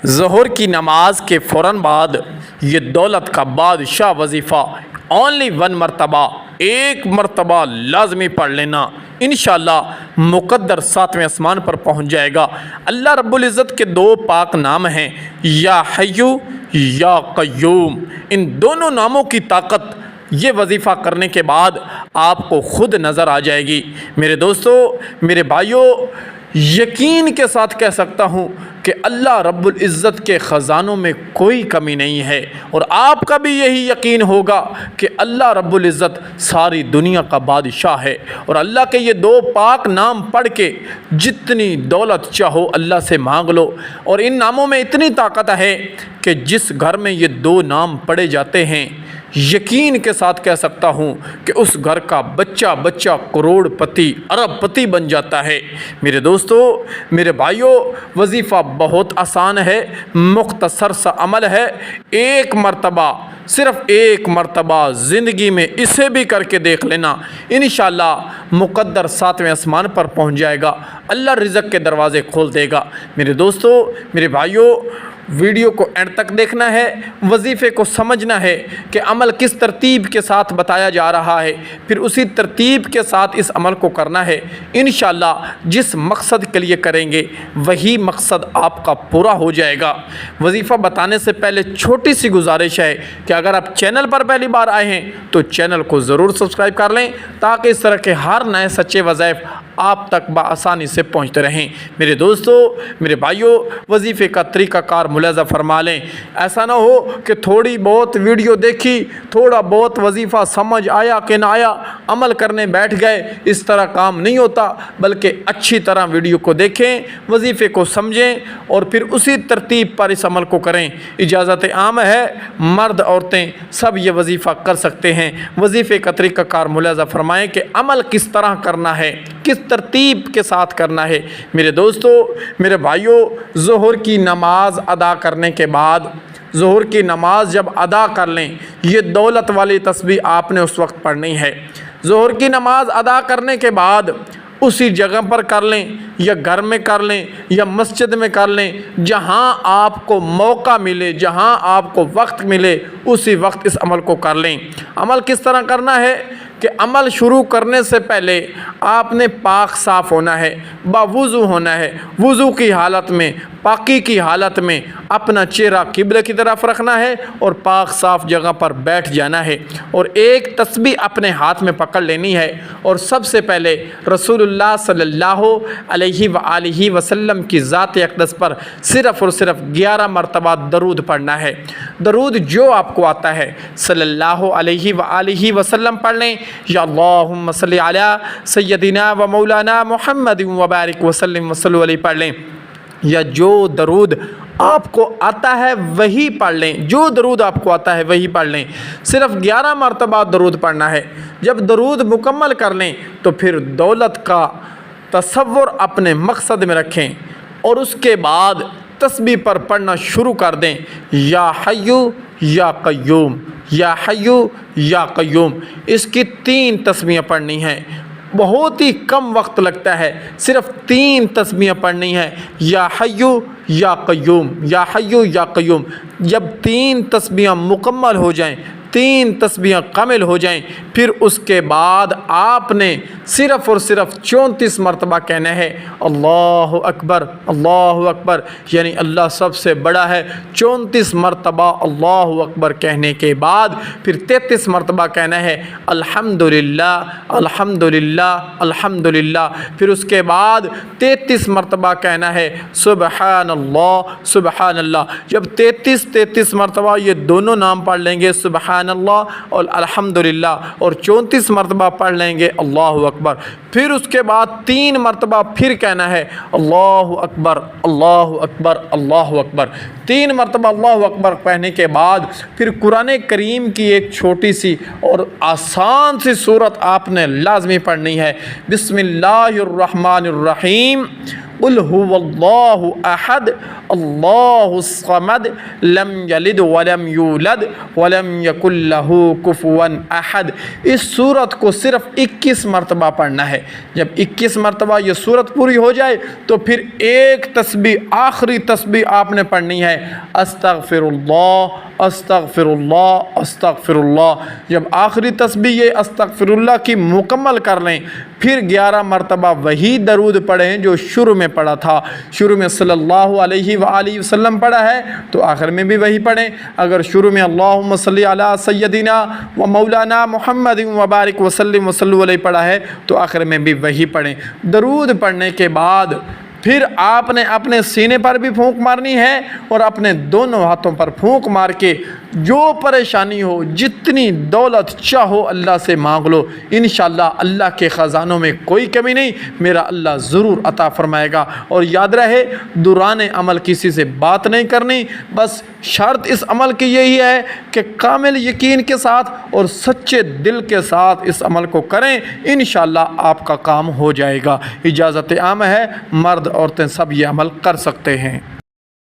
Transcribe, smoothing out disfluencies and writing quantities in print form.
ظہر کی نماز کے فوراً بعد یہ دولت کا بادشاہ وظیفہ اونلی 1 مرتبہ، ایک مرتبہ لازمی پڑھ لینا، انشاءاللہ مقدر 7ویں آسمان پر پہنچ جائے گا۔ اللہ رب العزت کے 2 پاک نام ہیں، یا حیو یا قیوم۔ ان دونوں ناموں کی طاقت یہ وظیفہ کرنے کے بعد آپ کو خود نظر آ جائے گی۔ میرے دوستو، میرے بھائیوں، یقین کے ساتھ کہہ سکتا ہوں کہ اللہ رب العزت کے خزانوں میں کوئی کمی نہیں ہے، اور آپ کا بھی یہی یقین ہوگا کہ اللہ رب العزت ساری دنیا کا بادشاہ ہے، اور اللہ کے یہ 2 پاک نام پڑھ کے جتنی دولت چاہو اللہ سے مانگ لو۔ اور ان ناموں میں اتنی طاقت ہے کہ جس گھر میں یہ 2 نام پڑھے جاتے ہیں، یقین کے ساتھ کہہ سکتا ہوں کہ اس گھر کا بچہ کروڑ پتی، ارب پتی بن جاتا ہے۔ میرے دوستو، میرے بھائیوں، وظیفہ بہت آسان ہے، مختصر سا عمل ہے۔ ایک مرتبہ، صرف ایک مرتبہ زندگی میں اسے بھی کر کے دیکھ لینا، انشاءاللہ مقدر 7ویں آسمان پر پہنچ جائے گا، اللہ رزق کے دروازے کھول دے گا۔ میرے دوستو، میرے بھائیوں، ویڈیو کو اینڈ تک دیکھنا ہے، وظیفے کو سمجھنا ہے کہ عمل کس ترتیب کے ساتھ بتایا جا رہا ہے، پھر اسی ترتیب کے ساتھ اس عمل کو کرنا ہے۔ انشاءاللہ جس مقصد کے لیے کریں گے وہی مقصد آپ کا پورا ہو جائے گا۔ وظیفہ بتانے سے پہلے چھوٹی سی گزارش ہے کہ اگر آپ چینل پر پہلی بار آئے ہیں تو چینل کو ضرور سبسکرائب کر لیں، تاکہ اس طرح کے ہر نئے سچے وظائف آپ تک بآسانی سے پہنچتے رہیں۔ میرے دوستو، میرے بھائیوں، وظیفے کا طریقہ کار ملاحظہ فرما لیں۔ ایسا نہ ہو کہ تھوڑی بہت ویڈیو دیکھی، تھوڑا بہت وظیفہ سمجھ آیا کہ نہ آیا، عمل کرنے بیٹھ گئے، اس طرح کام نہیں ہوتا، بلکہ اچھی طرح ویڈیو کو دیکھیں، وظیفے کو سمجھیں، اور پھر اسی ترتیب پر اس عمل کو کریں۔ اجازت عام ہے، مرد عورتیں سب یہ وظیفہ کر سکتے ہیں۔ وظیفے کا طریقہ کار ملاحظہ فرمائیں کہ عمل کس طرح کرنا ہے، کس ترتیب کے ساتھ کرنا ہے۔ میرے دوستو، میرے بھائیوں، ظہر کی نماز ادا کرنے کے بعد، ظہر کی نماز جب ادا کر لیں، یہ دولت والی تسبیح آپ نے اس وقت پڑھنی ہے۔ ظہر کی نماز ادا کرنے کے بعد اسی جگہ پر کر لیں، یا گھر میں کر لیں، یا مسجد میں کر لیں، جہاں آپ کو موقع ملے، جہاں آپ کو وقت ملے، اسی وقت اس عمل کو کر لیں۔ عمل کس طرح کرنا ہے کہ عمل شروع کرنے سے پہلے آپ نے پاک صاف ہونا ہے، باوضو ہونا ہے، وضو کی حالت میں، پاکی کی حالت میں اپنا چہرہ قبلہ کی طرف رکھنا ہے، اور پاک صاف جگہ پر بیٹھ جانا ہے، اور ایک تسبیح اپنے ہاتھ میں پکڑ لینی ہے، اور سب سے پہلے رسول اللہ صلی اللہ علیہ وآلہ وسلم کی ذات اقدس پر صرف اور صرف 11 مرتبہ درود پڑھنا ہے۔ درود جو آپ کو آتا ہے صلی اللہ علیہ وآلہ وسلم پڑھ لیں، یا اللہم صلی علی سیدنا و مولانا محمد وبارک وسلم وصلو علیہ پڑھ لیں، یا جو درود آپ کو آتا ہے وہی پڑھ لیں، جو درود آپ کو آتا ہے وہی پڑھ لیں۔ صرف 11 مرتبہ درود پڑھنا ہے۔ جب درود مکمل کر لیں تو پھر دولت کا تصور اپنے مقصد میں رکھیں، اور اس کے بعد تسبیح پر پڑھنا شروع کر دیں، یا حیو یا قیوم، یا حیو یا قیوم۔ اس کی 3 تسبیحیں پڑھنی ہیں، بہت ہی کم وقت لگتا ہے، صرف 3 تسبیحیں پڑھنی ہیں، یا حیو یا قیوم، یا حیو یا قیوم۔ جب 3 تسبیحیں مکمل ہو جائیں، 3 تسبیحیں کامل ہو جائیں، پھر اس کے بعد آپ نے صرف اور صرف 34 مرتبہ کہنا ہے، اللہ اکبر، اللہ اکبر، یعنی اللہ سب سے بڑا ہے۔ 34 مرتبہ اللہ اکبر کہنے کے بعد پھر 33 مرتبہ کہنا ہے، الحمدللہ، الحمدللہ، الحمدللہ۔ پھر اس کے بعد 33 مرتبہ کہنا ہے، سبحان اللہ، سبحان اللہ۔ جب 33 مرتبہ یہ دونوں نام پڑھ لیں گے، سبحان اللہ اور الحمدللہ، اور 34 مرتبہ پڑھ لیں گے اللہ اکبر، پھر اس کے بعد 3 مرتبہ پھر کہنا ہے، اللہ اکبر، اللہ اکبر، اللہ اکبر۔ 3 مرتبہ اللہ اکبر کہنے کے بعد پھر قرآن کریم کی ایک چھوٹی سی اور آسان سی سورت آپ نے لازمی پڑھنی ہے، بسم اللہ الرحمن الرحیم، قل هو اللہ احد اللہ الصمد لم یلد ولم یولد ولم یکن لہ کفوا احد۔ اس سورت کو صرف 21 مرتبہ پڑھنا ہے۔ جب 21 مرتبہ یہ سورت پوری ہو جائے تو پھر ایک تسبیح، آخری تسبیح آپ نے پڑھنی ہے، استغفر اللہ استغفر اللہ استغفر اللہ۔ جب آخری تسبیح یہ استغفر اللہ کی مکمل کر لیں، پھر 11 مرتبہ وہی درود پڑھیں جو شروع میں پڑھا تھا۔ شروع میں صلی اللہ علیہ وآلہ وسلم پڑھا ہے تو آخر میں بھی وہی پڑھیں۔ اگر شروع میں اللہم صلی علی سیدنا و مولانا محمد وبارک وسلم وصلو علیہ پڑھا ہے تو آخر میں بھی وہی پڑھیں۔ درود پڑھنے کے بعد پھر آپ نے اپنے سینے پر بھی پھونک مارنی ہے اور اپنے دونوں ہاتھوں پر پھونک مار کے جو پریشانی ہو، جتنی دولت چاہو اللہ سے مانگ لو، انشاءاللہ اللہ کے خزانوں میں کوئی کمی نہیں، میرا اللہ ضرور عطا فرمائے گا۔ اور یاد رہے دوران عمل کسی سے بات نہیں کرنی، بس شرط اس عمل کی یہی ہے کہ کامل یقین کے ساتھ اور سچے دل کے ساتھ اس عمل کو کریں، انشاءاللہ آپ کا کام ہو جائے گا۔ اجازت عام ہے، مرد عورتیں سب یہ عمل کر سکتے ہیں۔